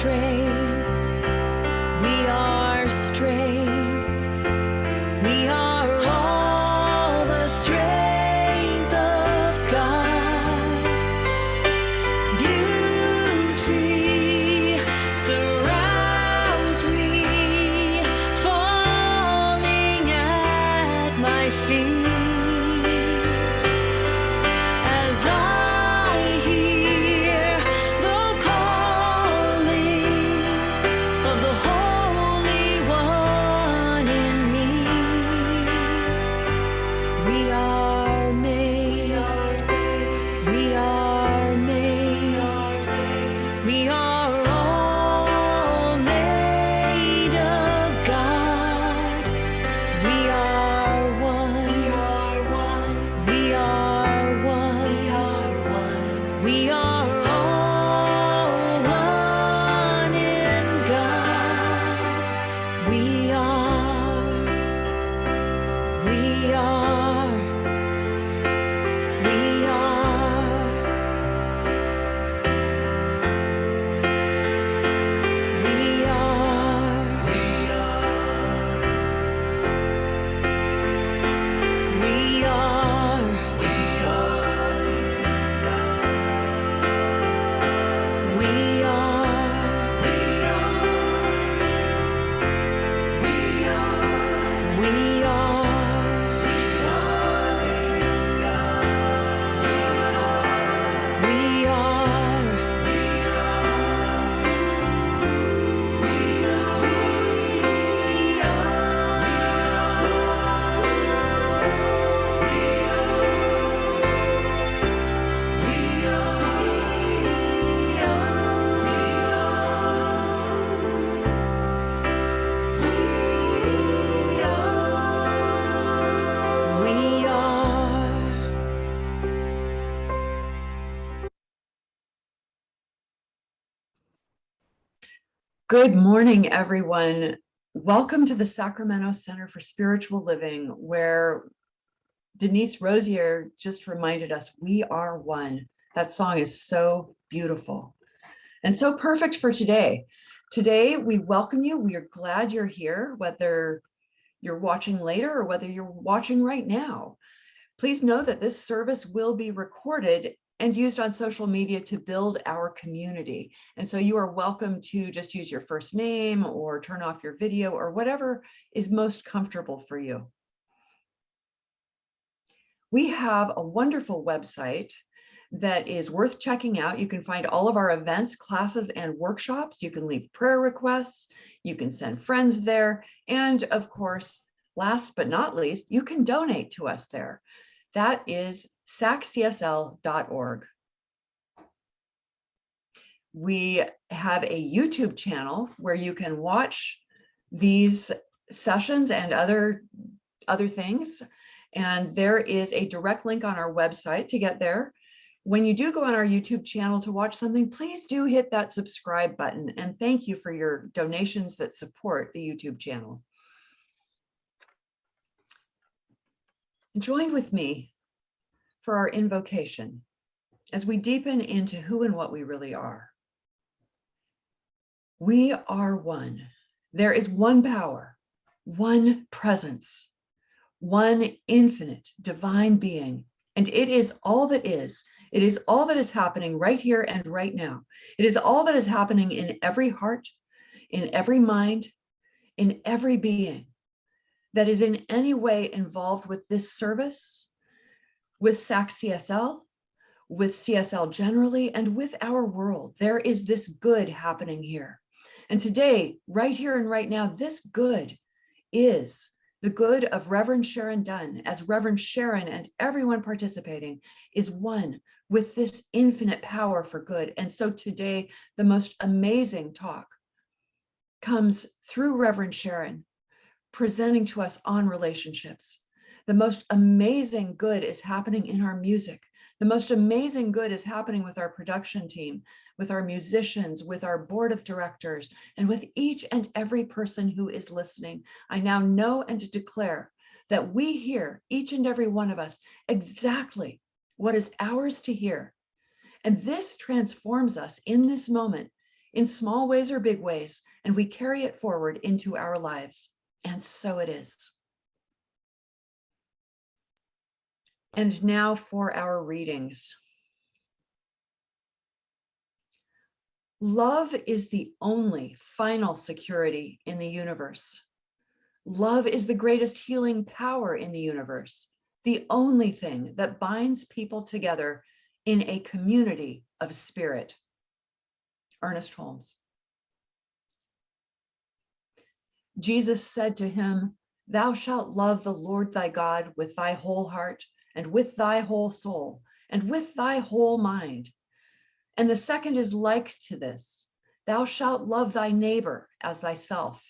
strength. We are strength. We are all the strength of God. Beauty surrounds me, falling at my feet as I hear the calling of the Holy One in me. We are made. We are made. We are all made of God. We are one. We are one. We are all one in God. We are. We are. We are. We are. We are. We are. We are. Good morning, everyone. Welcome to the Sacramento Center for Spiritual Living, where Denise Rosier just reminded us we are one. That song is so beautiful and so perfect for today. Today, we welcome you. We are glad you're here, whether you're watching later or whether you're watching right now. Please know that this service will be recorded and used on social media to build our community. And so you are welcome to just use your first name or turn off your video or whatever is most comfortable for you. We have a wonderful website that is worth checking out. You can find all of our events, classes, and workshops. You can leave prayer requests. You can send friends there. And of course, last but not least, you can donate to us there. That is saccsl.org. We have a YouTube channel where you can watch these sessions and other things. And there is a direct link on our website to get there. When you do go on our YouTube channel to watch something, please do hit that subscribe button. And thank you for your donations that support the YouTube channel. Join with me for our invocation as we deepen into who and what we really are. We are one. There is one power, one presence, one infinite divine being, and it is all that is. It is all that is happening right here and right now. It is all that is happening in every heart, in every mind, in every being that is in any way involved with this service, with SAC CSL, with CSL generally, and with our world. There is this good happening here. And today, right here and right now, this good is the good of Reverend Sharon Dunn, as Reverend Sharon and everyone participating is one with this infinite power for good. And so today, the most amazing talk comes through Reverend Sharon, presenting to us on relationships. The most amazing good is happening in our music. The most amazing good is happening with our production team, with our musicians, with our board of directors, and with each and every person who is listening. I now know and declare that we hear, each and every one of us, exactly what is ours to hear. And this transforms us in this moment in small ways or big ways, and we carry it forward into our lives. And so it is. And now for our readings. Love is the only final security in the universe. Love is the greatest healing power in the universe, the only thing that binds people together in a community of spirit. Ernest Holmes. Jesus said to him, "Thou shalt love the Lord thy God with thy whole heart, and with thy whole soul, and with thy whole mind. And the second is like to this, thou shalt love thy neighbor as thyself.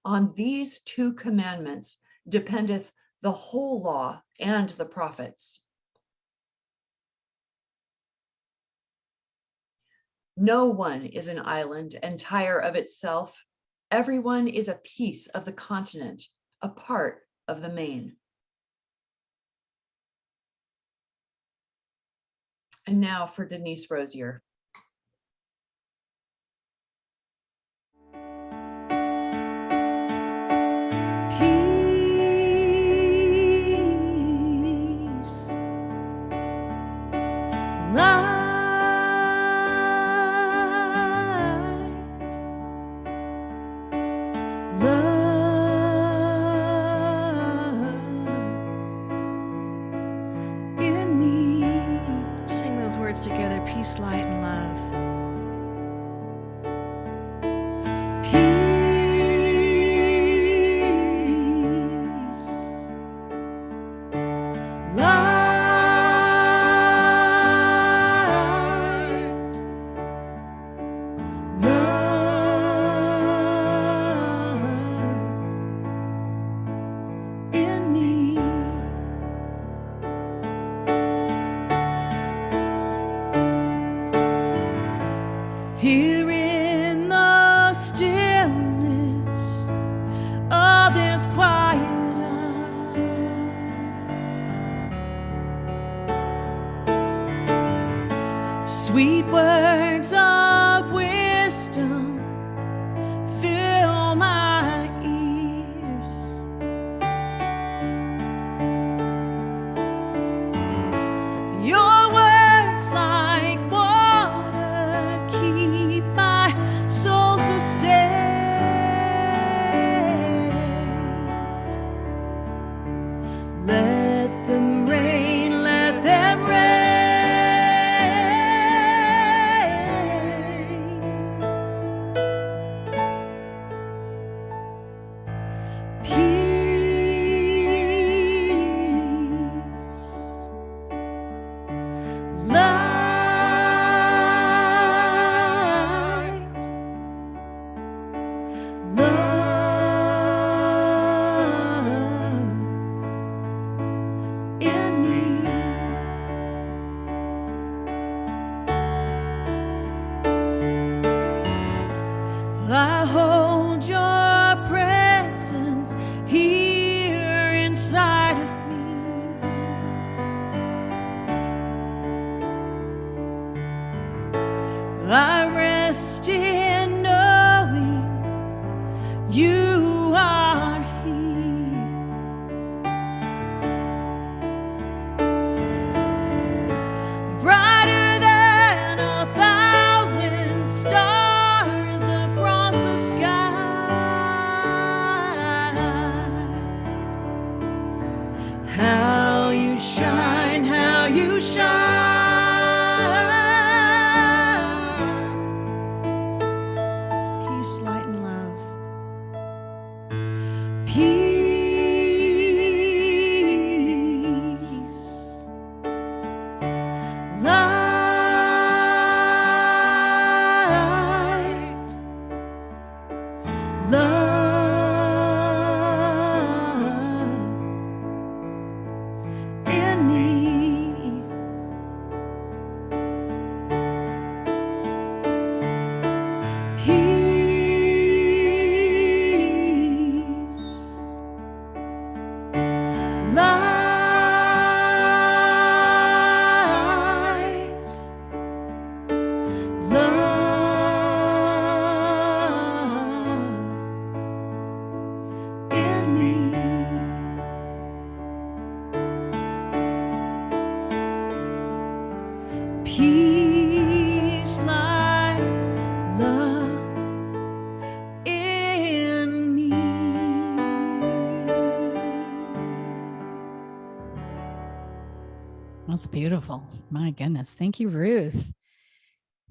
On these two commandments dependeth the whole law and the prophets." No one is an island entire of itself. Everyone is a piece of the continent, a part of the main. And now for Denise Rosier. Peace, light, love in me. Sing those words together, peace, light, and love. Peace, light, love in me. Here in the stillness of this quiet hour, sweet words of wisdom fill my ears. Your words like water keep my soul sustained. Let them rain, let them rain. Peace, light, love in me. I hold your presence here inside of me. I rest in knowing you are here. Brighter than 1,000 stars across the sky. How you shine, how you shine. Peace, light, and love. Peace, light, love in me. Peace, That's beautiful. My goodness. Thank you, Ruth.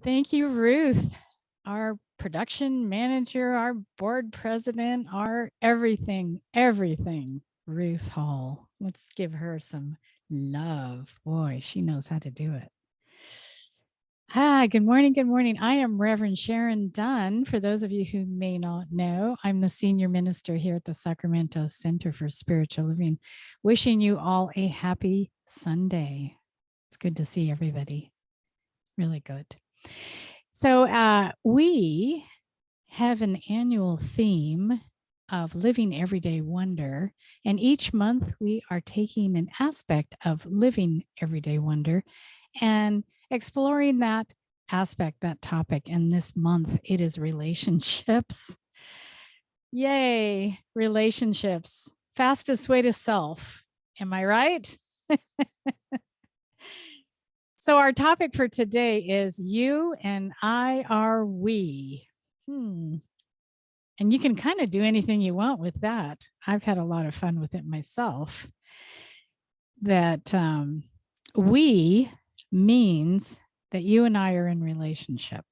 Thank you, Ruth, our production manager, our board president, our everything, Ruth Hall. Let's give her some love. Boy, she knows how to do it. Hi, good morning. Good morning. I am Reverend Sharon Dunn. For those of you who may not know, I'm the senior minister here at the Sacramento Center for Spiritual Living. Wishing you all a happy Sunday. It's good to see everybody. Really good. So we have an annual theme of living everyday wonder. And each month we are taking an aspect of living everyday wonder and exploring that aspect, that topic. And this month it is relationships. Yay, relationships. Fastest way to self. Am I right? So our topic for today is you and I are we. And you can kind of do anything you want with that. I've had a lot of fun with it myself. That we means that you and I are in relationship.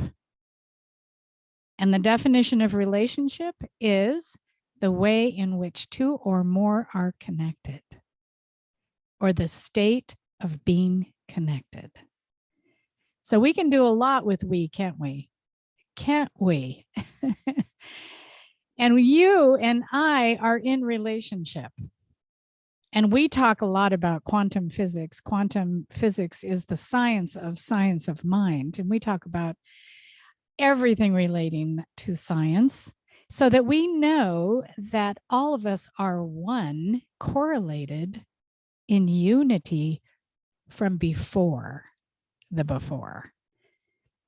And the definition of relationship is the way in which two or more are connected, or the state of being connected. So we can do a lot with we, can't we? Can't we? And you and I are in relationship. And we talk a lot about quantum physics. Quantum physics is the science of mind. And we talk about everything relating to science so that we know that all of us are one, correlated in unity from before the before.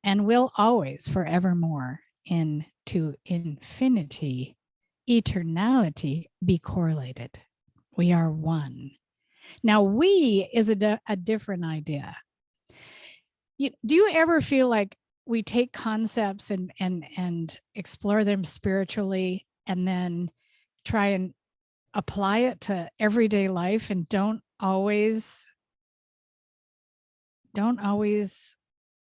And will always forevermore into infinity, eternality be correlated. We are one. Now, we is a different idea. Do you ever feel like we take concepts and explore them spiritually and then try and apply it to everyday life and don't always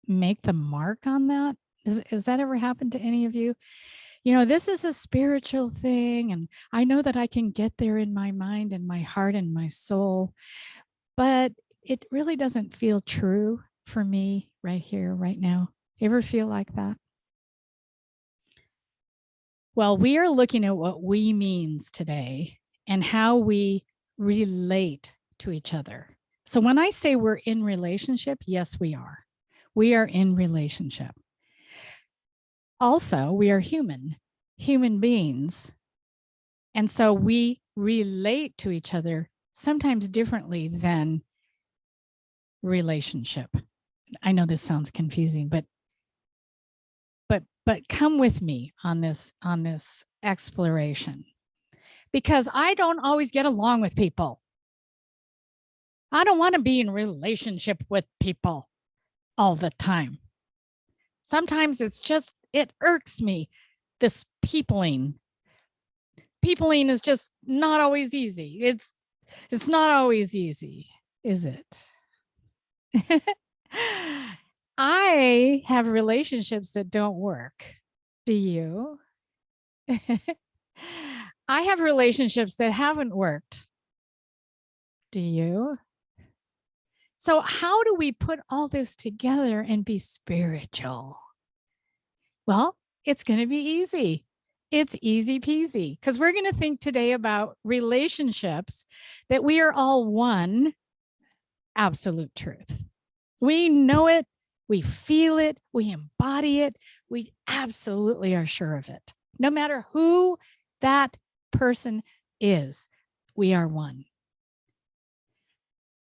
make the mark on that? Has that ever happened to any of you? You know, this is a spiritual thing, and I know that I can get there in my mind and my heart and my soul, but it really doesn't feel true for me right here, right now. You ever feel like that? Well, we are looking at what we means today and how we relate to each other. So when I say we're in relationship, yes, we are. We are in relationship. Also, we are human beings. And so we relate to each other sometimes differently than relationship. I know this sounds confusing, but come with me on this exploration, because I don't always get along with people. I don't want to be in relationship with people all the time. Sometimes it irks me, this peopling. Peopling is just not always easy. It's not always easy, is it? I have relationships that don't work. Do you? I have relationships that haven't worked. Do you? So how do we put all this together and be spiritual? Well, it's going to be easy. It's easy peasy, because we're going to think today about relationships, that we are all one, absolute truth. We know it. We feel it. We embody it. We absolutely are sure of it. No matter who that person is, we are one.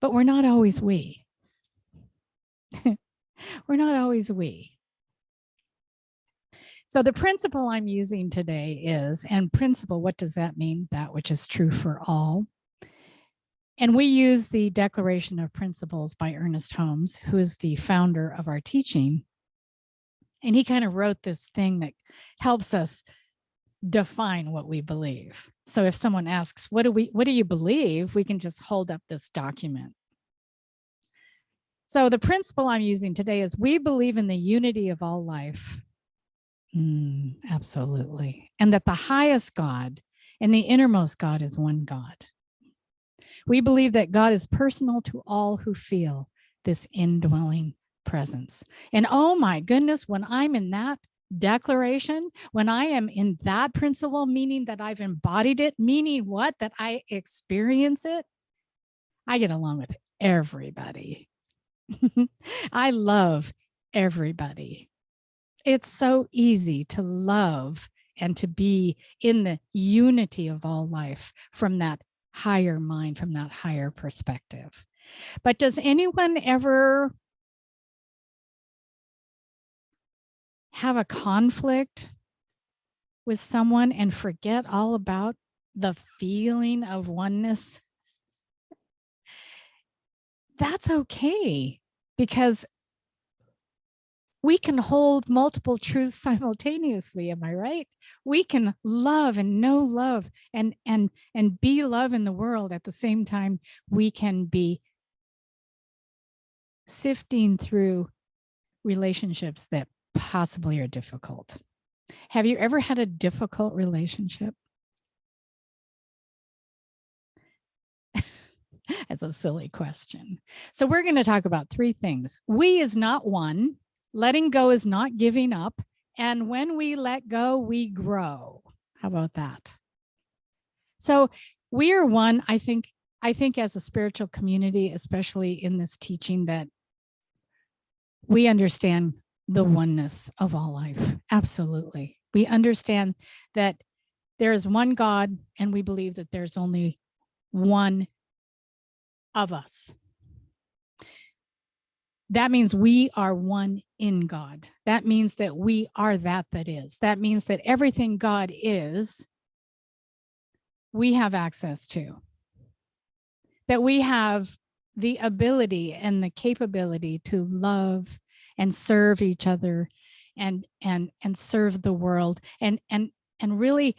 But we're not always we. We're not always we. So the principle I'm using today is, and principle, what does that mean? That which is true for all. And we use the Declaration of Principles by Ernest Holmes, who is the founder of our teaching. And he kind of wrote this thing that helps us define what we believe. So if someone asks, what do you believe? We can just hold up this document. So the principle I'm using today is we believe in the unity of all life. Absolutely. And that the highest God and the innermost God is one God. We believe that God is personal to all who feel this indwelling presence. And oh my goodness, when I'm in that declaration, when I am in that principle, meaning that I've embodied it, meaning what? That I experience it, I get along with everybody. I love everybody. It's so easy to love and to be in the unity of all life from that higher mind, from that higher perspective. But does anyone ever have a conflict with someone and forget all about the feeling of oneness? That's okay, because we can hold multiple truths simultaneously. Am I right? We can love and know love and be love in the world at the same time. We can be sifting through relationships that possibly are difficult. Have you ever had a difficult relationship? That's a silly question. So we're going to talk about three things. We is not one. Letting go is not giving up. And when we let go, we grow. How about that? So we are one. I think as a spiritual community, especially in this teaching, that we understand the oneness of all life. Absolutely. We understand that there is one God, and we believe that there's only one of us. That means we are one in God. That means that we are that is. That means that everything God is, we have access to. That we have the ability and the capability to love and serve each other and serve the world and really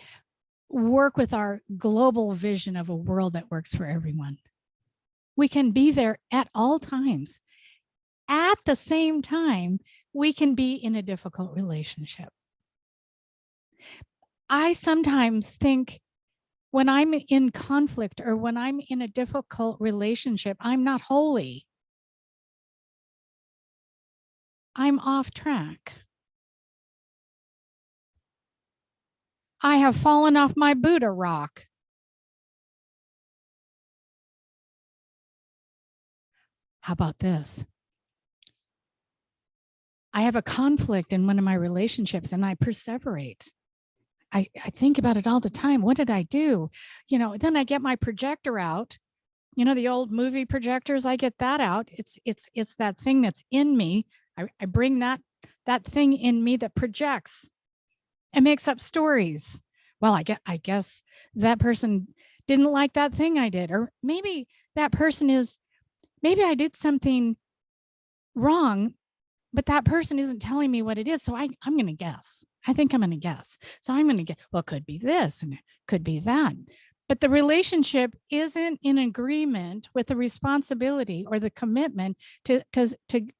work with our global vision of a world that works for everyone. We can be there at all times. At the same time, we can be in a difficult relationship. I sometimes think when I'm in conflict or when I'm in a difficult relationship, I'm not holy. I'm off track. I have fallen off my Buddha rock. How about this? I have a conflict in one of my relationships and I perseverate. I think about it all the time. What did I do? Then I get my projector out, the old movie projectors, I get that out. It's that thing that's in me. I bring that thing in me that projects and makes up stories. Well, I guess that person didn't like that thing I did, or maybe that person maybe I did something wrong, but that person isn't telling me what it is. So I'm going to guess. I think I'm going to guess. So I'm going to guess, well, it could be this and it could be that. But the relationship isn't in agreement with the responsibility or the commitment to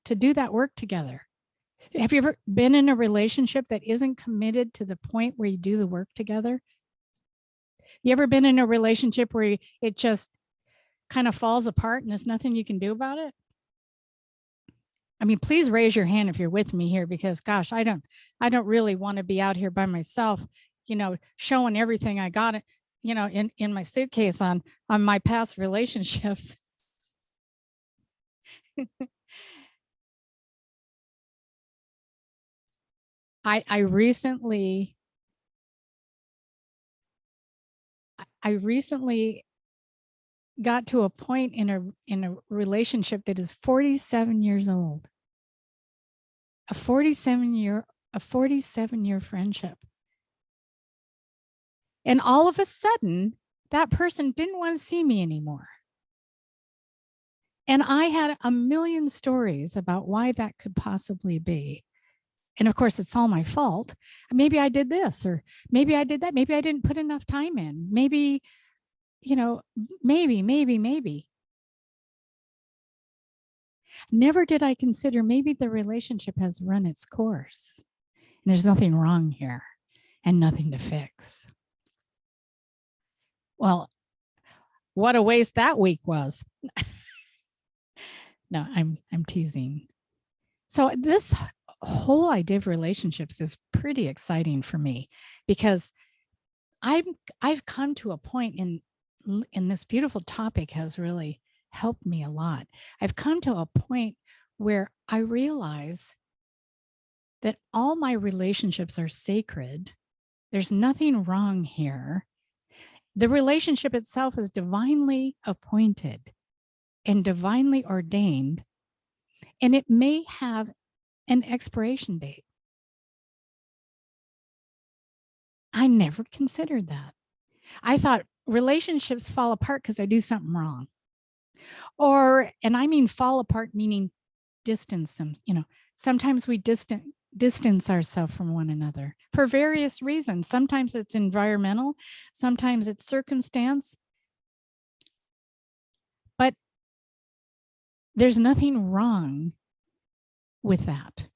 do that work together. Have you ever been in a relationship that isn't committed to the point where you do the work together? You ever been in a relationship where it just kind of falls apart and there's nothing you can do about it? I mean, please raise your hand if you're with me here, because gosh, I don't really want to be out here by myself, showing everything I got, in my suitcase on my past relationships. I recently got to a point in a relationship that is 47 years old. A 47-year friendship. And all of a sudden, that person didn't want to see me anymore. And I had a million stories about why that could possibly be. And of course, it's all my fault. Maybe I did this, or maybe I did that. Maybe I didn't put enough time in. Maybe, maybe. Never did I consider maybe the relationship has run its course and there's nothing wrong here and nothing to fix. Well, what a waste that week was. No, I'm teasing. So this whole idea of relationships is pretty exciting for me because I've come to a point in this beautiful topic has really helped me a lot. I've come to a point where I realize that all my relationships are sacred. There's nothing wrong here. The relationship itself is divinely appointed and divinely ordained, and it may have an expiration date. I never considered that. I thought relationships fall apart because I do something wrong. And I mean fall apart meaning distance them. Sometimes we distance ourselves from one another for various reasons. Sometimes it's environmental, sometimes it's circumstance. But there's nothing wrong with that.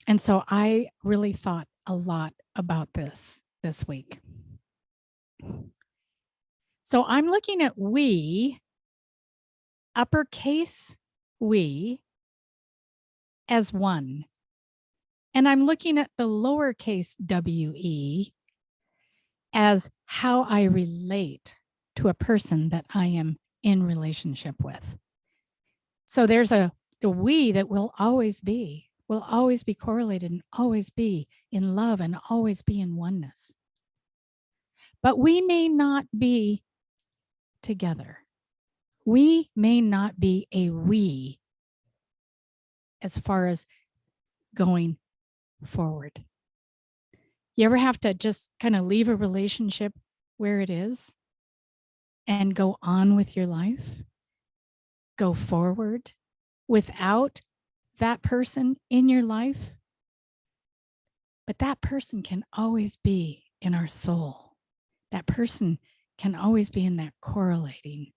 And so I really thought a lot about this week. So I'm looking at we, uppercase we, as one. And I'm looking at the lowercase we as how I relate to a person that I am in relationship with. So there's the we that will always be correlated and always be in love and always be in oneness. But we may not be together. We may not be a we as far as going forward. You ever have to just kind of leave a relationship where it is and go on with your life? Go forward without that person in your life? But that person can always be in our soul. That person can always be in that correlating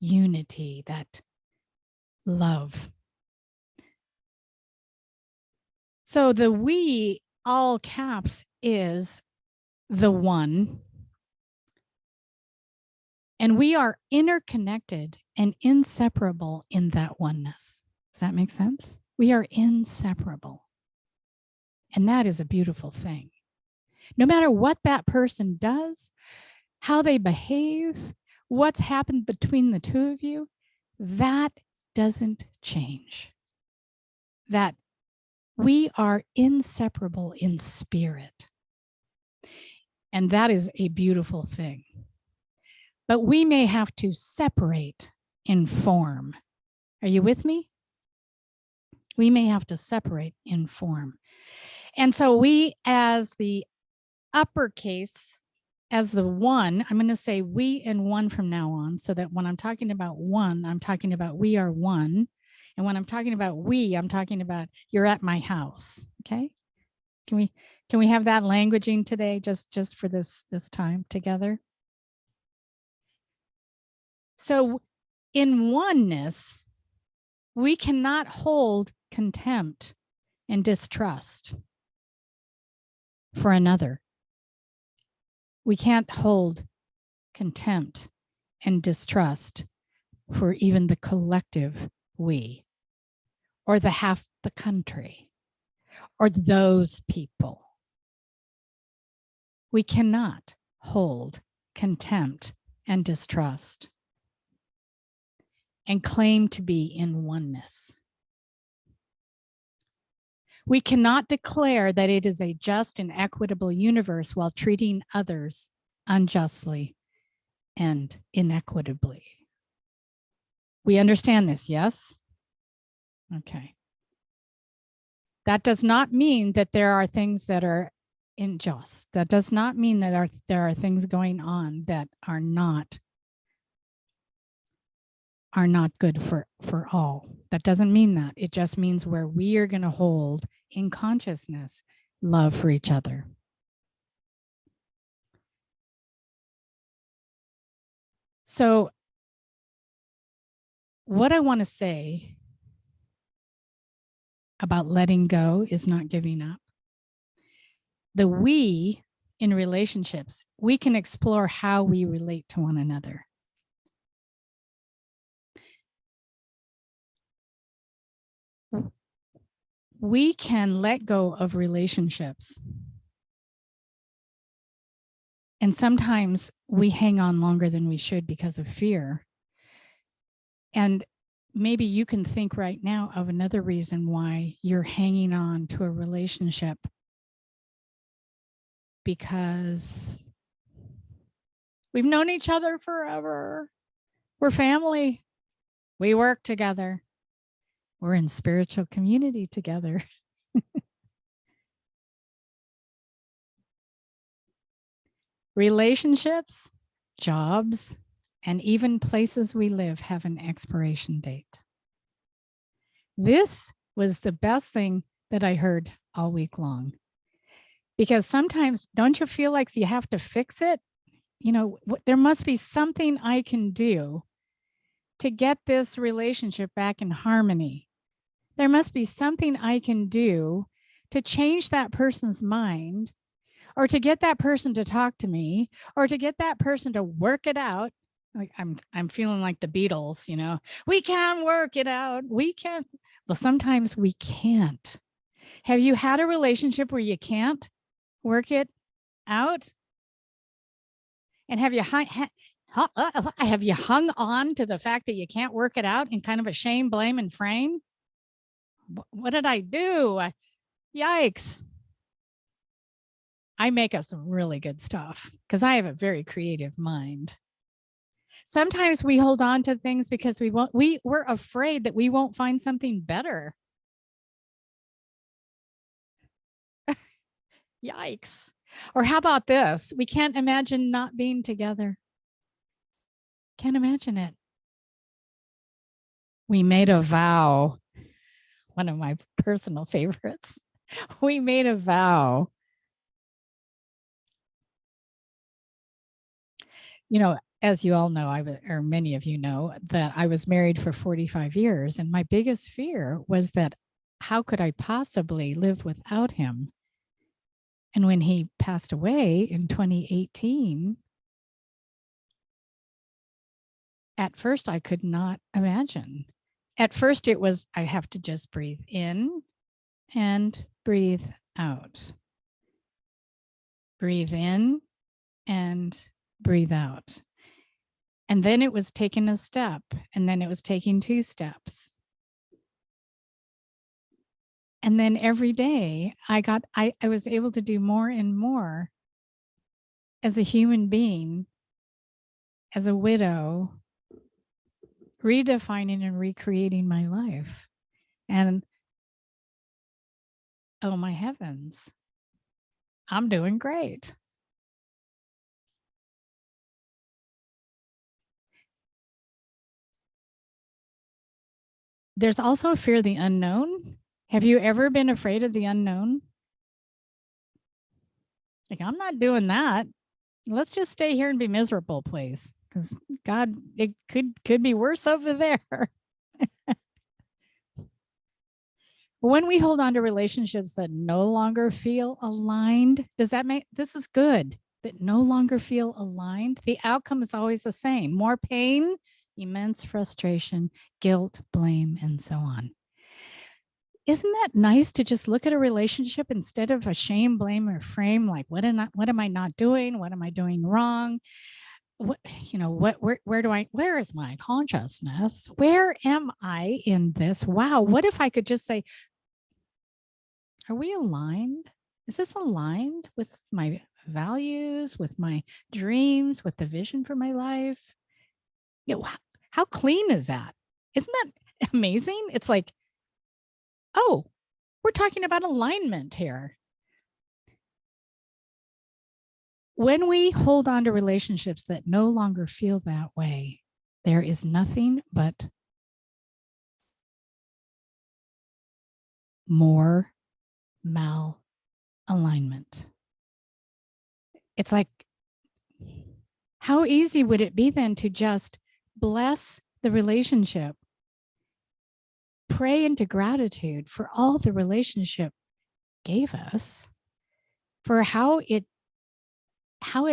unity, that love. So the we, all caps, is the one. And we are interconnected and inseparable in that oneness. Does that make sense? We are inseparable. And that is a beautiful thing. No matter what that person does, how they behave, what's happened between the two of you, that doesn't change. That we are inseparable in spirit. And that is a beautiful thing. But we may have to separate in form. Are you with me? We may have to separate in form. And so we, as the uppercase, as the one, I'm going to say we and one from now on, so that when I'm talking about one, I'm talking about we are one. And when I'm talking about we, I'm talking about you're at my house. Okay? Can we have that languaging today just for this time together? So in oneness, we cannot hold contempt and distrust for another. We can't hold contempt and distrust for even the collective we, or the half the country, or those people. We cannot hold contempt and distrust and claim to be in oneness. We cannot declare that it is a just and equitable universe while treating others unjustly and inequitably. We understand this, yes? Okay. That does not mean that there are things that are unjust. That does not mean that there are things going on that are not good for all. That doesn't mean that. It just means where we are going to hold in consciousness love for each other. So what I want to say about letting go is not giving up. The we in relationships, we can explore how we relate to one another. We can let go of relationships. And sometimes we hang on longer than we should because of fear. And maybe you can think right now of another reason why you're hanging on to a relationship, because we've known each other forever. We're family. We work together. We're in spiritual community together. Relationships, jobs, and even places we live have an expiration date. This was the best thing that I heard all week long. Because sometimes, don't you feel like you have to fix it? You know, there must be something I can do to get this relationship back in harmony. There must be something I can do to change that person's mind, or to get that person to talk to me, or to get that person to work it out. Like I'm feeling like the Beatles, you know, we can work it out. We can. Well, sometimes we can't. Have you had a relationship where you can't work it out? And have you hung on to the fact that you can't work it out in kind of a shame, blame, and frame? What did I do? Yikes. I make up some really good stuff because I have a very creative mind. Sometimes we hold on to things because we're afraid that we won't find something better. Yikes. Or how about this? We can't imagine not being together. Can't imagine it. We made a vow. One of my personal favorites. We made a vow. You know, as you all know, or many of you know, that I was married for 45 years. And my biggest fear was that how could I possibly live without him? And when he passed away in 2018, at first I could not imagine. At first it was, I have to just breathe in and breathe out. Breathe in and breathe out. And then it was taking a step, and then it was taking 2 steps. And then every day I was able to do more and more as a human being, as a widow, redefining and recreating my life. And oh my heavens, I'm doing great. There's also a fear of the unknown. Have you ever been afraid of the unknown? Like, I'm not doing that. Let's just stay here and be miserable, please. Because God, it could be worse over there. When we hold on to relationships that no longer feel aligned, does that make, this is good, that no longer feel aligned, the outcome is always the same. More pain, immense frustration, guilt, blame, and so on. Isn't that nice to just look at a relationship instead of a shame, blame, or frame? Like, what am I not doing? What am I doing wrong? What, you know, where is my consciousness? Where am I in this? Wow. What if I could just say, are we aligned? Is this aligned with my values, with my dreams, with the vision for my life? You know, how clean is that? Isn't that amazing? It's like, oh, we're talking about alignment here. When we hold on to relationships that no longer feel that way, there is nothing but more malalignment. It's like, how easy would it be then to just bless the relationship, pray into gratitude for all the relationship gave us, for how it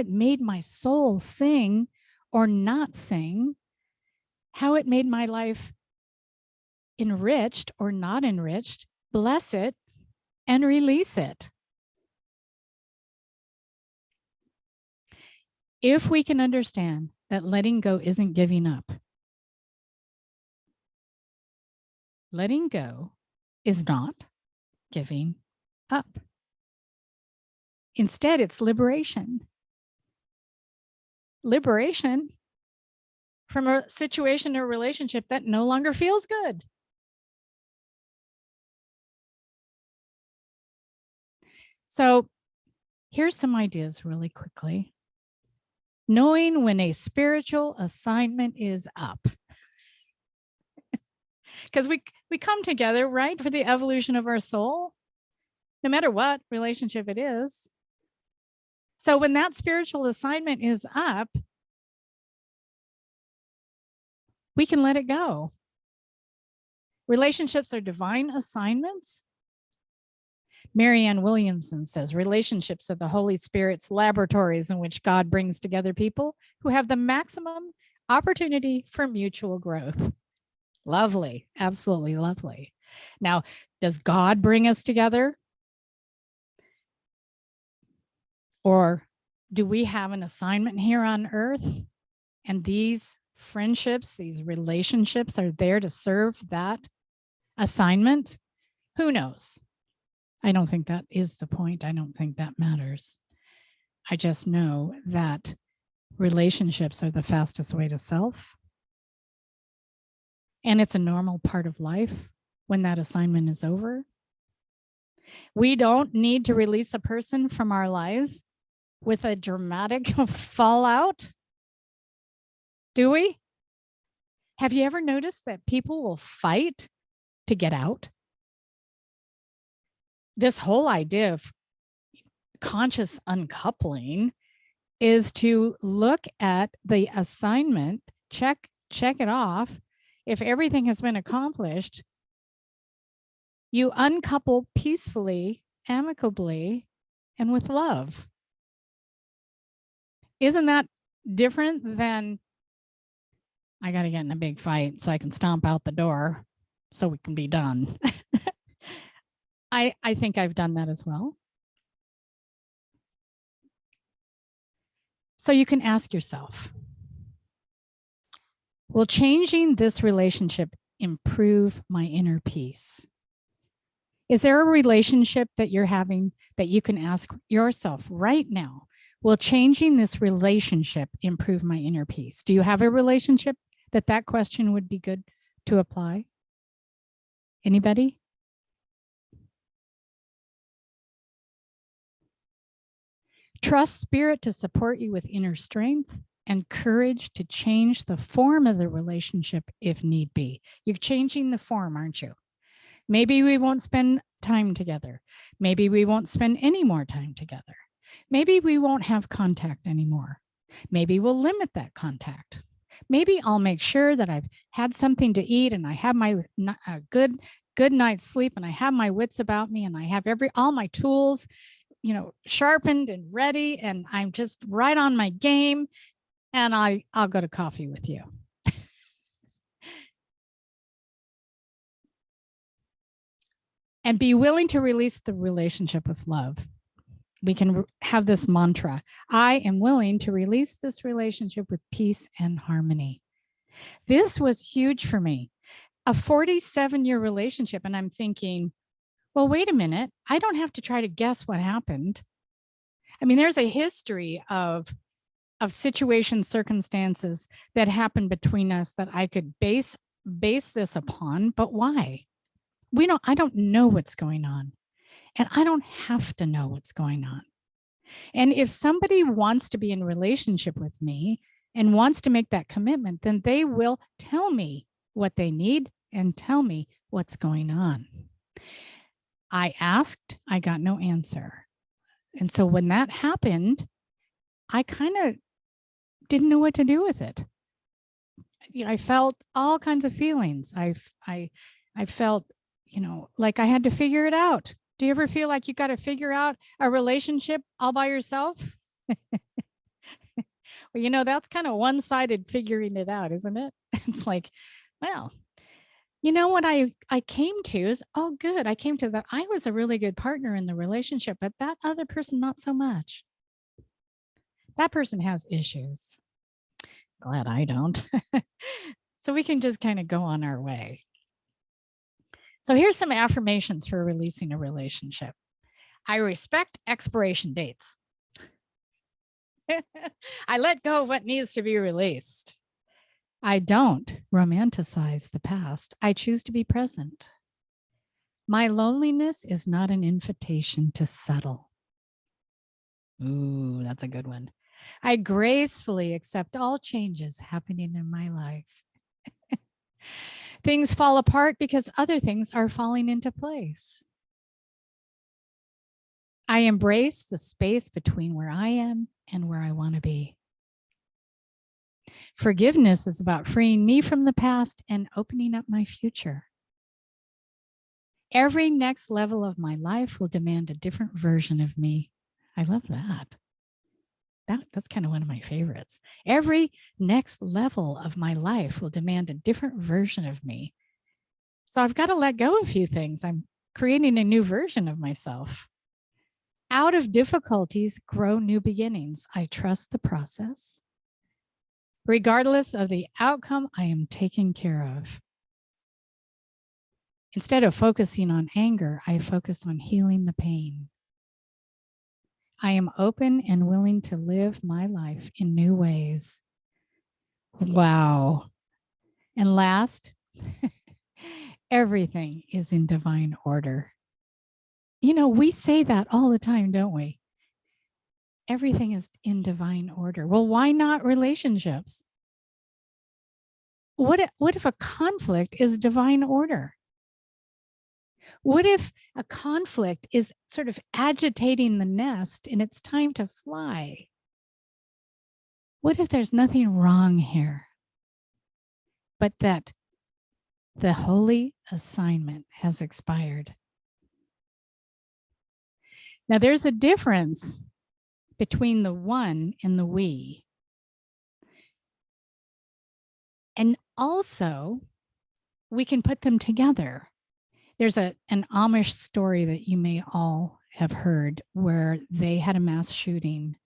made my soul sing or not sing, how it made my life enriched or not enriched, bless it and release it. If we can understand that letting go isn't giving up, letting go is not giving up. Instead, it's liberation. Liberation from a situation or relationship that no longer feels good. So here's some ideas really quickly. Knowing when a spiritual assignment is up. Because we come together, right, for the evolution of our soul, no matter what relationship it is. So when that spiritual assignment is up, we can let it go. Relationships are divine assignments. Marianne Williamson says, relationships are the Holy Spirit's laboratories in which God brings together people who have the maximum opportunity for mutual growth. Lovely, absolutely lovely. Now, does God bring us together? Or do we have an assignment here on earth? And these friendships, these relationships are there to serve that assignment? Who knows? I don't think that is the point. I don't think that matters. I just know that relationships are the fastest way to self. And it's a normal part of life when that assignment is over. We don't need to release a person from our lives with a dramatic fallout, do we? Have you ever noticed that people will fight to get out? This whole idea of conscious uncoupling is to look at the assignment, check it off. If everything has been accomplished, you uncouple peacefully, amicably, and with love. Isn't that different than, I got to get in a big fight so I can stomp out the door so we can be done? I think I've done that as well. So you can ask yourself, will changing this relationship improve my inner peace? Is there a relationship that you're having that you can ask yourself right now, will changing this relationship improve my inner peace? Do you have a relationship that question would be good to apply? Anybody? Trust Spirit to support you with inner strength and courage to change the form of the relationship if need be. You're changing the form, aren't you? Maybe we won't spend time together. Maybe we won't spend any more time together. Maybe we won't have contact anymore. Maybe we'll limit that contact. Maybe I'll make sure that I've had something to eat and I have my good night's sleep and I have my wits about me and I have all my tools, sharpened and ready, and I'm just right on my game, and I'll go to coffee with you. And be willing to release the relationship with love. We can have this mantra: I am willing to release this relationship with peace and harmony. This was huge for me. A 47-year relationship, and I'm thinking, well, wait a minute. I don't have to try to guess what happened. I mean, there's a history of situations, circumstances that happened between us that I could base this upon, but why? I don't know what's going on, and I don't have to know what's going on. And if somebody wants to be in relationship with me and wants to make that commitment, then they will tell me what they need and tell me what's going on. I asked, I got no answer. And so when that happened, I kind of didn't know what to do with it. I felt all kinds of feelings. I I felt, like I had to figure it out. Do you ever feel like you got to figure out a relationship all by yourself? Well, that's kind of one-sided figuring it out, isn't it? It's like, well, what I came to is, oh, good. I came to that. I was a really good partner in the relationship, but that other person, not so much. That person has issues. Glad I don't. So we can just kind of go on our way. So here's some affirmations for releasing a relationship. I respect expiration dates. I let go of what needs to be released. I don't romanticize the past. I choose to be present. My loneliness is not an invitation to settle. Ooh, that's a good one. I gracefully accept all changes happening in my life. Things fall apart because other things are falling into place. I embrace the space between where I am and where I want to be. Forgiveness is about freeing me from the past and opening up my future. Every next level of my life will demand a different version of me. I love that. That's kind of one of my favorites. Every next level of my life will demand a different version of me. So I've got to let go of a few things. I'm creating a new version of myself. Out of difficulties grow new beginnings. I trust the process. Regardless of the outcome, I am taken care of. Instead of focusing on anger, I focus on healing the pain. I am open and willing to live my life in new ways. Wow. And last, everything is in divine order. We say that all the time, don't we? Everything is in divine order. Well, why not relationships? What if a conflict is divine order? What if a conflict is sort of agitating the nest and it's time to fly? What if there's nothing wrong here, but that the holy assignment has expired? Now, there's a difference between the one and the we. And also, we can put them together. There's an Amish story that you may all have heard where they had a mass shooting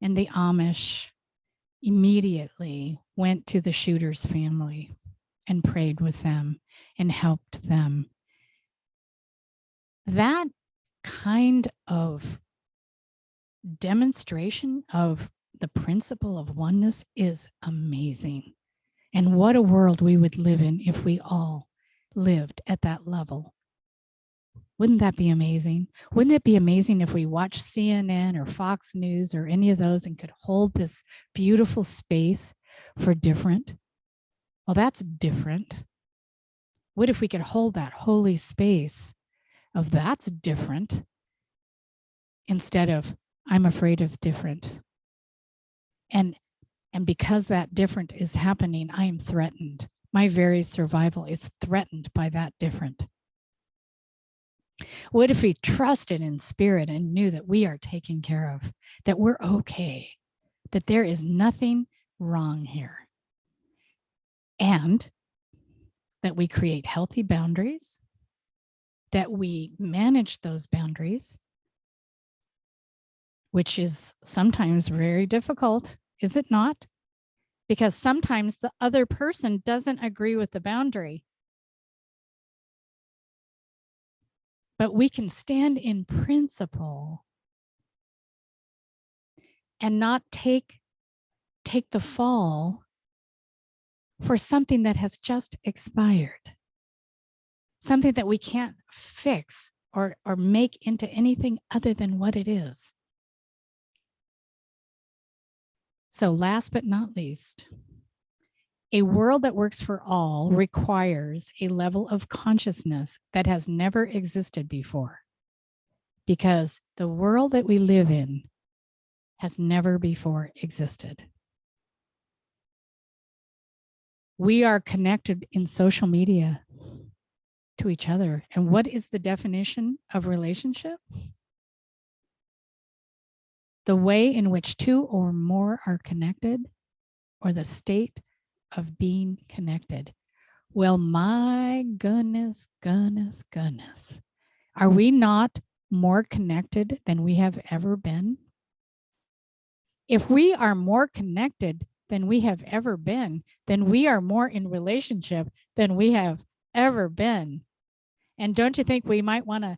and the Amish immediately went to the shooter's family and prayed with them and helped them. That kind of demonstration of the principle of oneness is amazing. And what a world we would live in if we all lived at that level. Wouldn't that be amazing? Wouldn't it be amazing if we watched CNN or Fox News or any of those and could hold this beautiful space for different? Well, that's different. What if we could hold that holy space of that's different instead of I'm afraid of different? And because that different is happening, I am threatened. My very survival is threatened by that different. What if we trusted in spirit and knew that we are taken care of, that we're okay, that there is nothing wrong here, and that we create healthy boundaries, that we manage those boundaries, which is sometimes very difficult, is it not? Because sometimes the other person doesn't agree with the boundary. But we can stand in principle and not take the fall for something that has just expired, something that we can't fix or make into anything other than what it is. So last but not least, a world that works for all requires a level of consciousness that has never existed before, because the world that we live in has never before existed. We are connected in social media to each other. And what is the definition of relationship? The way in which two or more are connected, or the state of being connected. Well, my goodness, goodness, goodness. Are we not more connected than we have ever been? If we are more connected than we have ever been, then we are more in relationship than we have ever been. And don't you think we might want to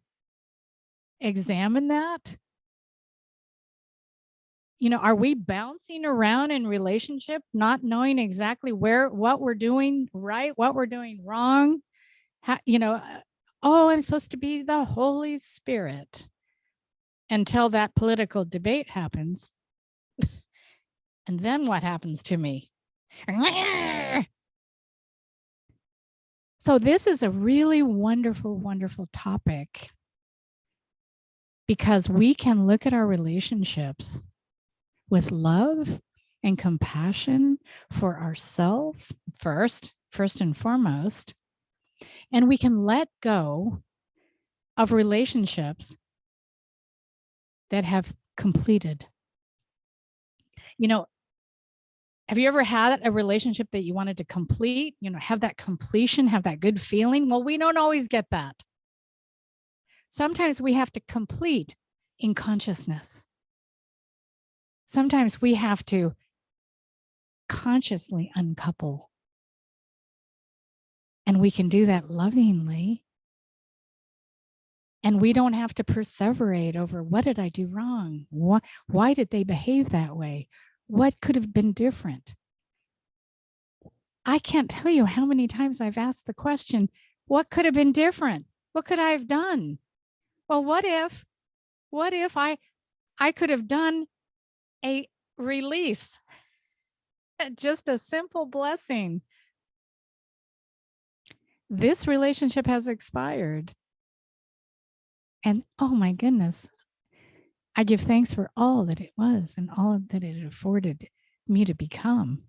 examine that? You know, are we bouncing around in relationship, not knowing exactly what we're doing right, what we're doing wrong? How, oh, I'm supposed to be the Holy Spirit until that political debate happens. And then what happens to me? So this is a really wonderful, wonderful topic, because we can look at our relationships with love and compassion for ourselves first and foremost, and we can let go of relationships that have completed. You know, have you ever had a relationship that you wanted to complete, have that completion, have that good feeling? Well, we don't always get that. Sometimes we have to complete in consciousness. Sometimes we have to consciously uncouple. And we can do that lovingly. And we don't have to perseverate over, what did I do wrong? Why did they behave that way? What could have been different? I can't tell you how many times I've asked the question, what could have been different? What could I have done? Well, what if I could have done a release, just a simple blessing? This relationship has expired. And oh my goodness, I give thanks for all that it was and all that it afforded me to become.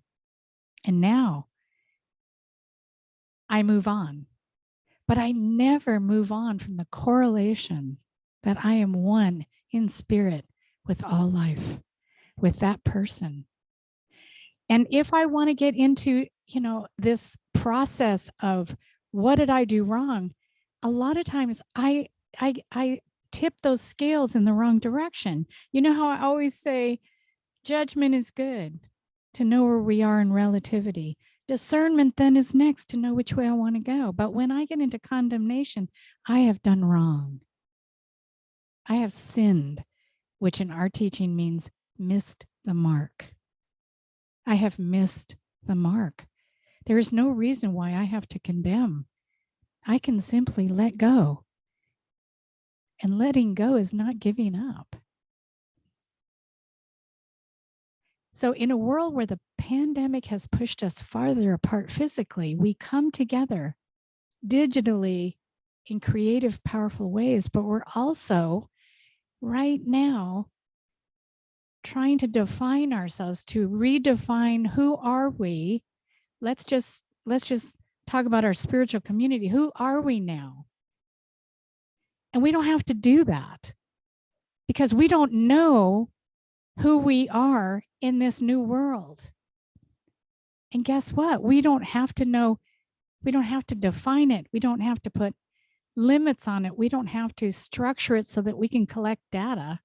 And now I move on. But I never move on from the correlation that I am one in spirit with all life, with that person. And if I want to get into, this process of what did I do wrong, a lot of times I tip those scales in the wrong direction. You know how I always say, judgment is good to know where we are in relativity. Discernment then is next to know which way I want to go. But when I get into condemnation, I have done wrong. I have sinned, which in our teaching means missed the mark. I have missed the mark. There is no reason why I have to condemn. I can simply let go. And letting go is not giving up. So in a world where the pandemic has pushed us farther apart physically, we come together digitally in creative, powerful ways, but we're also right now trying to define ourselves, to redefine who are we. Let's just talk about our spiritual community. Who are we now? And we don't have to do that because we don't know who we are in this new world. And guess what? We don't have to know. We don't have to define it. We don't have to put limits on it. We don't have to structure it so that we can collect data.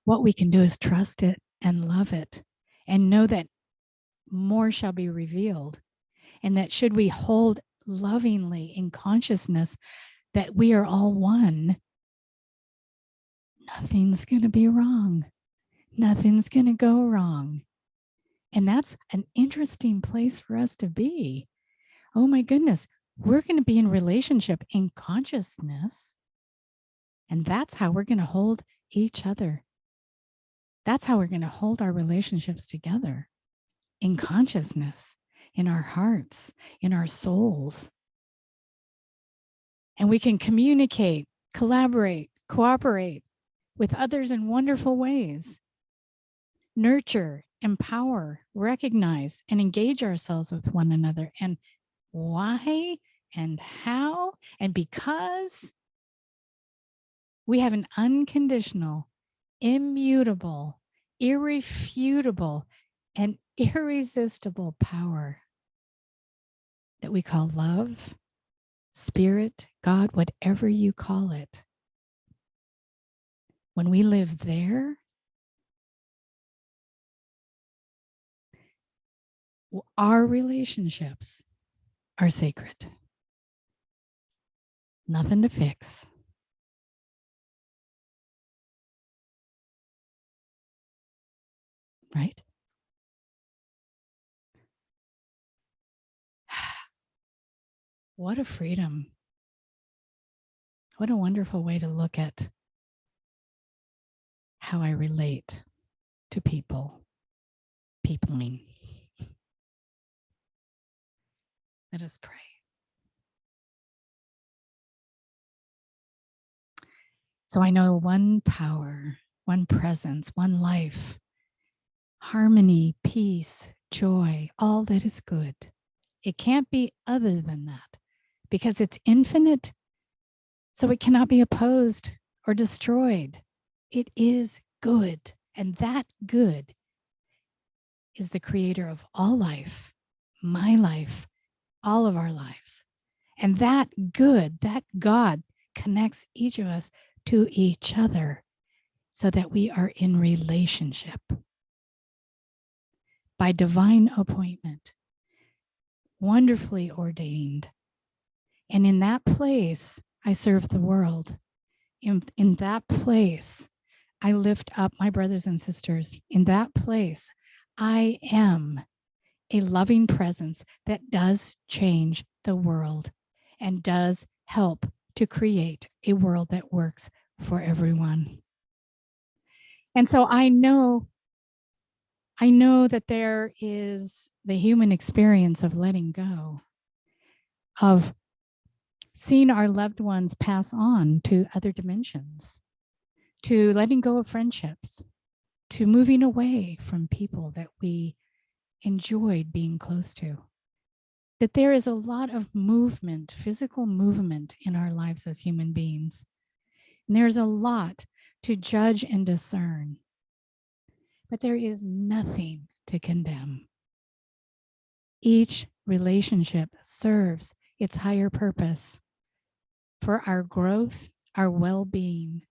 What we can do is trust it and love it and know that more shall be revealed. And that should we hold lovingly in consciousness that we are all one, nothing's going to be wrong. Nothing's going to go wrong. And that's an interesting place for us to be. Oh my goodness, we're going to be in relationship in consciousness. And that's how we're going to hold each other. That's how we're going to hold our relationships together in consciousness, in our hearts, in our souls. And we can communicate, collaborate, cooperate with others in wonderful ways. Nurture, empower, recognize, and engage ourselves with one another. And why and how, and because we have an unconditional, immutable, irrefutable, and irresistible power that we call love, spirit, God, whatever you call it. When we live there, our relationships are sacred. Nothing to fix. Right? What a freedom. What a wonderful way to look at how I relate to people, peopling. Let us pray. So I know one power, one presence, one life, harmony, peace, joy, all that is good. It can't be other than that because it's infinite, so it cannot be opposed or destroyed. It is good, and that good is the creator of all life, my life, all of our lives. And that good, that God connects each of us to each other so that we are in relationship by divine appointment, wonderfully ordained. And in that place, I serve the world. In that place, I lift up my brothers and sisters. In that place, I am a loving presence that does change the world and does help to create a world that works for everyone. And so I know that there is the human experience of letting go, of seeing our loved ones pass on to other dimensions, to letting go of friendships, to moving away from people that we enjoyed being close to. That there is a lot of movement, physical movement in our lives as human beings. And there's a lot to judge and discern. But there is nothing to condemn. Each relationship serves its higher purpose for our growth, our well-being.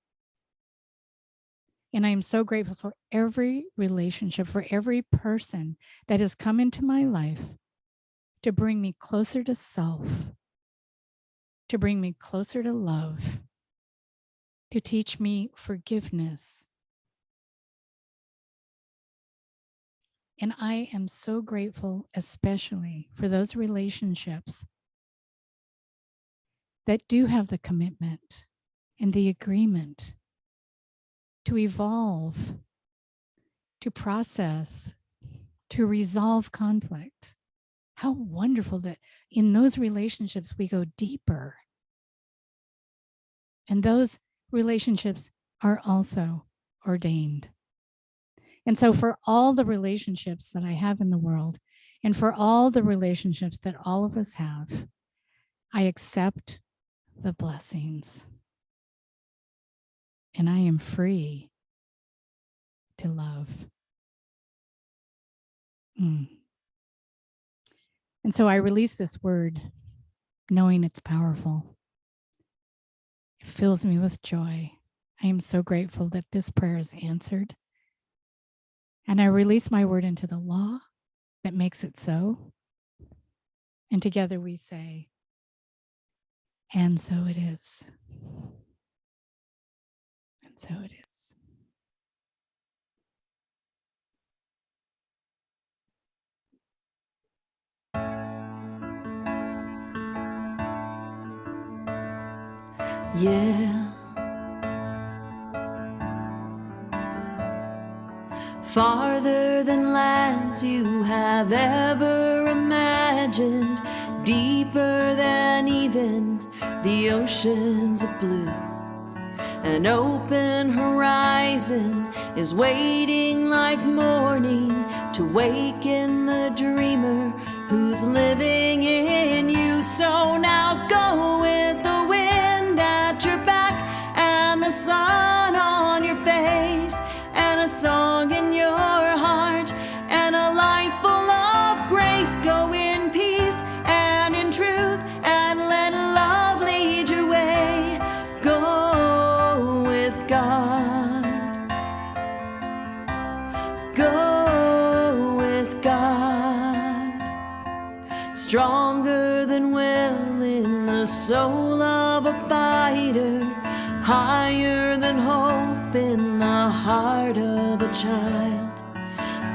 And I am so grateful for every relationship, for every person that has come into my life to bring me closer to self, to bring me closer to love, to teach me forgiveness. And I am so grateful, especially for those relationships that do have the commitment and the agreement to evolve, to process, to resolve conflict. How wonderful that in those relationships we go deeper. And those relationships are also ordained. And so for all the relationships that I have in the world, and for all the relationships that all of us have, I accept the blessings. And I am free to love. And so I release this word, knowing it's powerful. It fills me with joy. I am so grateful that this prayer is answered. And I release my word into the law that makes it so. And together we say, and so it is. And so it is. Yeah. Farther than lands you have ever imagined, deeper than even the oceans of blue. An open horizon is waiting like morning to waken the dreamer who's living in you. So now go with the wind at your back and the sun on your face and a song in your heart and a life full of grace. Go in peace and in truth and let love lead your way. Go with God. Go with God. Stronger than will in the soul of a fighter, higher than hope in the heart of a child.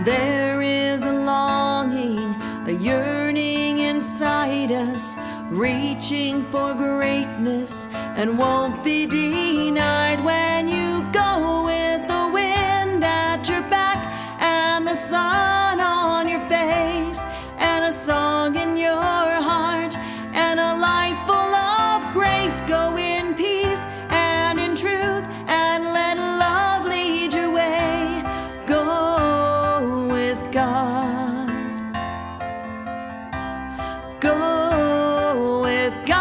There is a longing, a yearning inside us, reaching for greatness and won't be denied when you go with the wind at your back and the sun on your face and a song in your heart and a life full of grace. Go in peace and in truth and let love lead your way. Go with God. Go with God.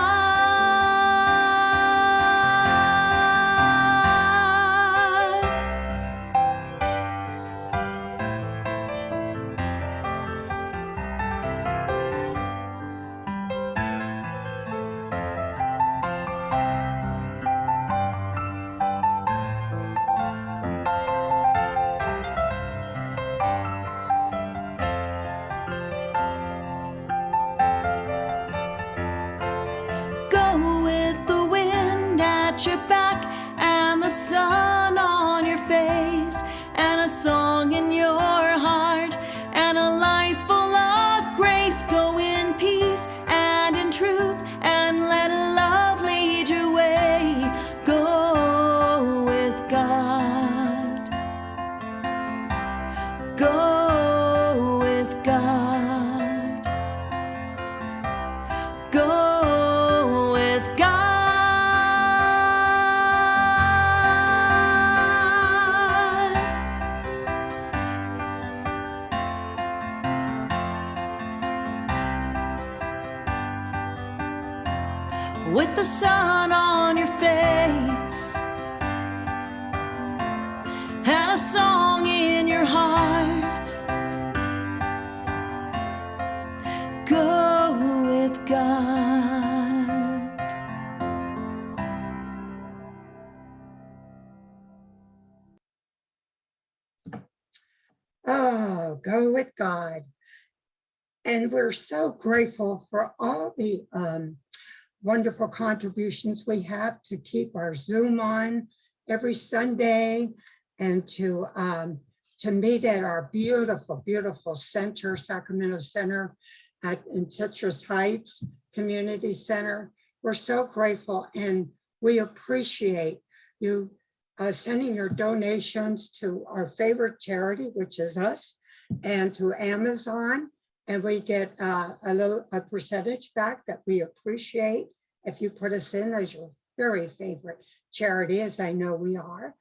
Go with the wind at your back and the sun on your face and a song in your heart and a life full of grace. Go in peace and in truth and let love lead your way. Go with God. Go with God. Go with God. With the sun on your face and a song in your heart, go with God. Oh, go with God. And we're so grateful for all the wonderful contributions we have to keep our Zoom on every Sunday and to meet at our beautiful, beautiful center, Sacramento Center in Citrus Heights Community Center. We're so grateful and we appreciate you sending your donations to our favorite charity, which is us, and to Amazon. And we get a percentage back that we appreciate if you put us in as your very favorite charity, as I know we are.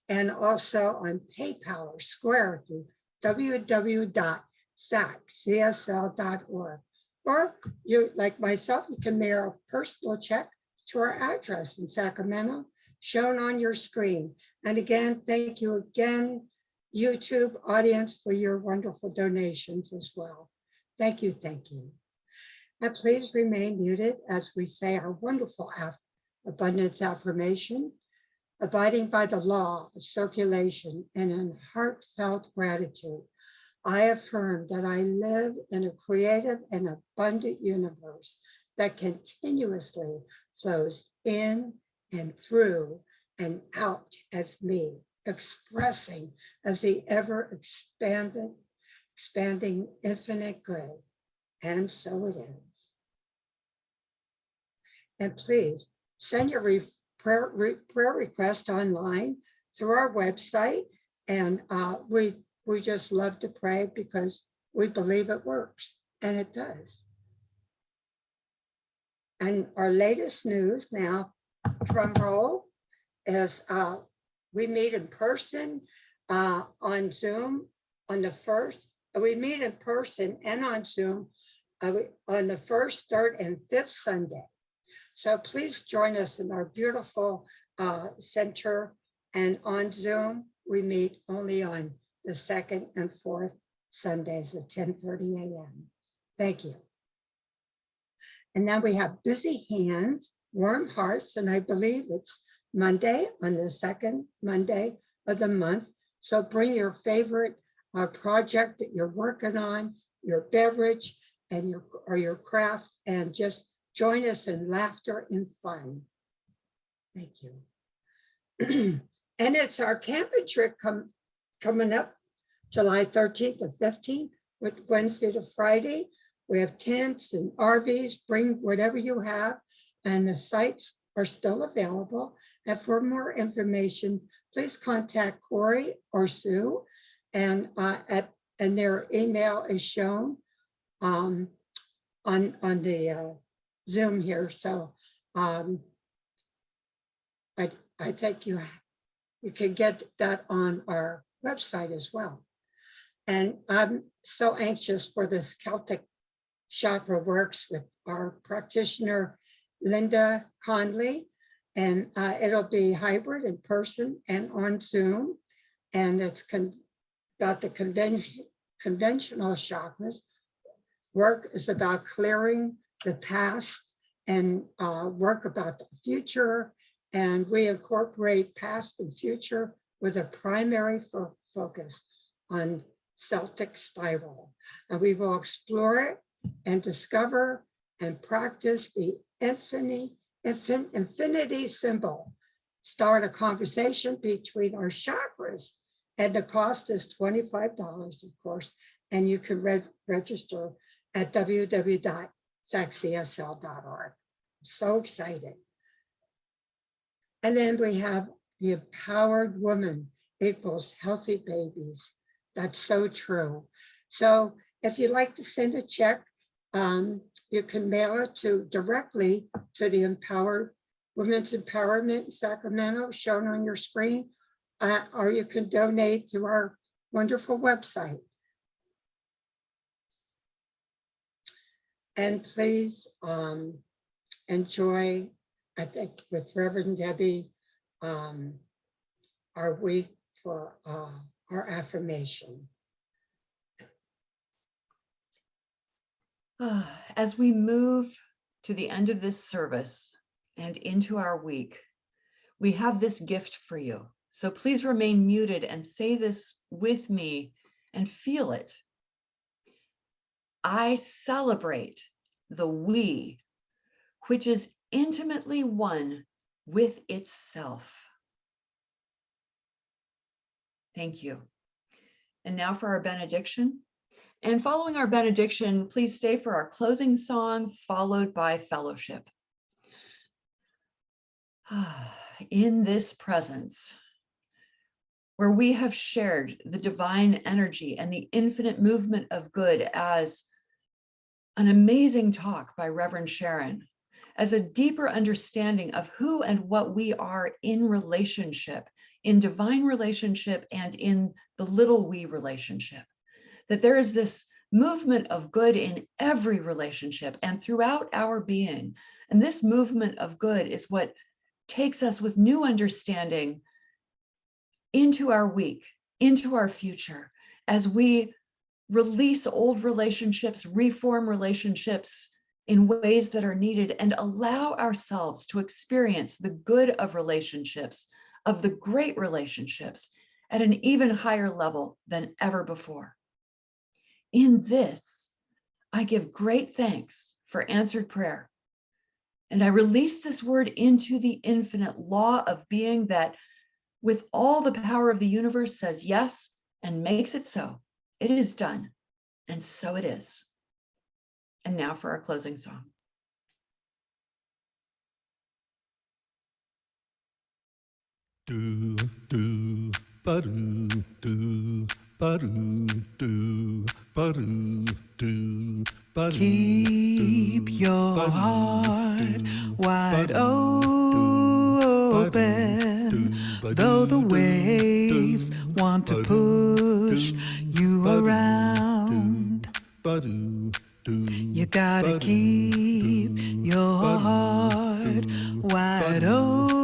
And also on PayPal or Square through www.sacsl.org. Or you, like myself, you can mail a personal check to our address in Sacramento, shown on your screen. And again, thank you again, YouTube audience, for your wonderful donations as well. Thank you, thank you. And please remain muted as we say our wonderful abundance affirmation, abiding by the law of circulation and in heartfelt gratitude. I affirm that I live in a creative and abundant universe that continuously flows in and through and out as me, expressing as the ever expanding infinite good. And so it is. And please send your prayer request online through our website. And we just love to pray because we believe it works, and it does. And our latest news now, drum roll, is we meet in person on Zoom on the first. We meet in person and on Zoom on the first, third, and fifth Sunday. So please join us in our beautiful center. And on Zoom, we meet only on the second and fourth Sundays at 10:30 a.m. Thank you. And then we have Busy Hands, Warm Hearts, and I believe it's Monday on the second Monday of the month. So bring your favorite project that you're working on, your beverage and your craft, and just join us in laughter and fun. Thank you. And it's our camping trip coming up July 13th to 15th, with Wednesday to Friday. We have tents and RVs, bring whatever you have, and the sites are still available. And for more information, please contact Corey or Sue, and their email is shown on the Zoom here. So I think you can get that on our website as well. And I'm so anxious for this Celtic Chakra Works with our practitioner, Linda Conley. And it'll be hybrid in person and on Zoom. And it's about the conventional chakras. Work is about clearing the past and work about the future. And we incorporate past and future with a primary focus on Celtic spiral. And we will explore it and discover and practice the infinity symbol. Start a conversation between our chakras. And the cost is $25, of course. And you can register at www.sacsl.org. So excited. And then we have the empowered woman equals healthy babies. That's so true. So if you'd like to send a check, you can mail it directly to the Empowered Women's Empowerment in Sacramento, shown on your screen, or you can donate to our wonderful website. And please enjoy, I think, with Reverend Debbie, our week for our affirmation. As we move to the end of this service and into our week, we have this gift for you. So please remain muted and say this with me and feel it. I celebrate the we, which is intimately one with itself. Thank you. And now for our benediction. And following our benediction, please stay for our closing song, followed by fellowship. In this presence, where we have shared the divine energy and the infinite movement of good as an amazing talk by Reverend Sharon, as a deeper understanding of who and what we are in relationship, in divine relationship, and in the little we relationship. That there is this movement of good in every relationship and throughout our being. And this movement of good is what takes us with new understanding into our week, into our future, as we release old relationships, reform relationships in ways that are needed, and allow ourselves to experience the good of relationships, of the great relationships, at an even higher level than ever before. In this, I give great thanks for answered prayer. And I release this word into the infinite law of being that, with all the power of the universe, says yes and makes it so. It is done, and so it is. And now for our closing song. Do do ba-do do ba-do do ba-do do ba-do. Keep your heart wide open. Though the waves want to push you around, you gotta keep your heart wide open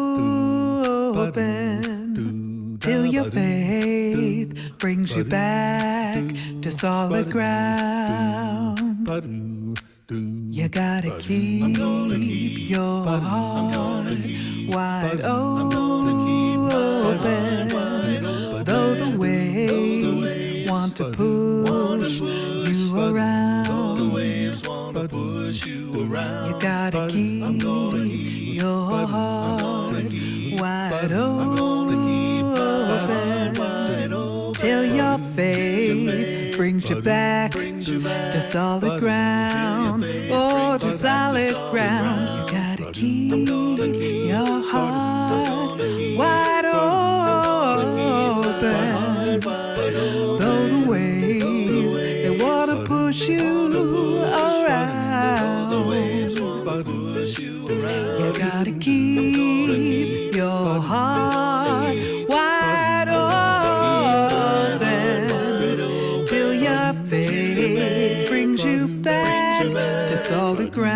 till your faith brings you back to solid ground. You gotta keep your heart wide open. Though the waves want to push you around, you gotta keep your heart wide open till your faith brings you back to solid ground. Oh, to solid ground. You gotta keep your heart wide open. Though the waves, they wanna push you around, you gotta keep your heart wide open till your faith brings you back to solid ground.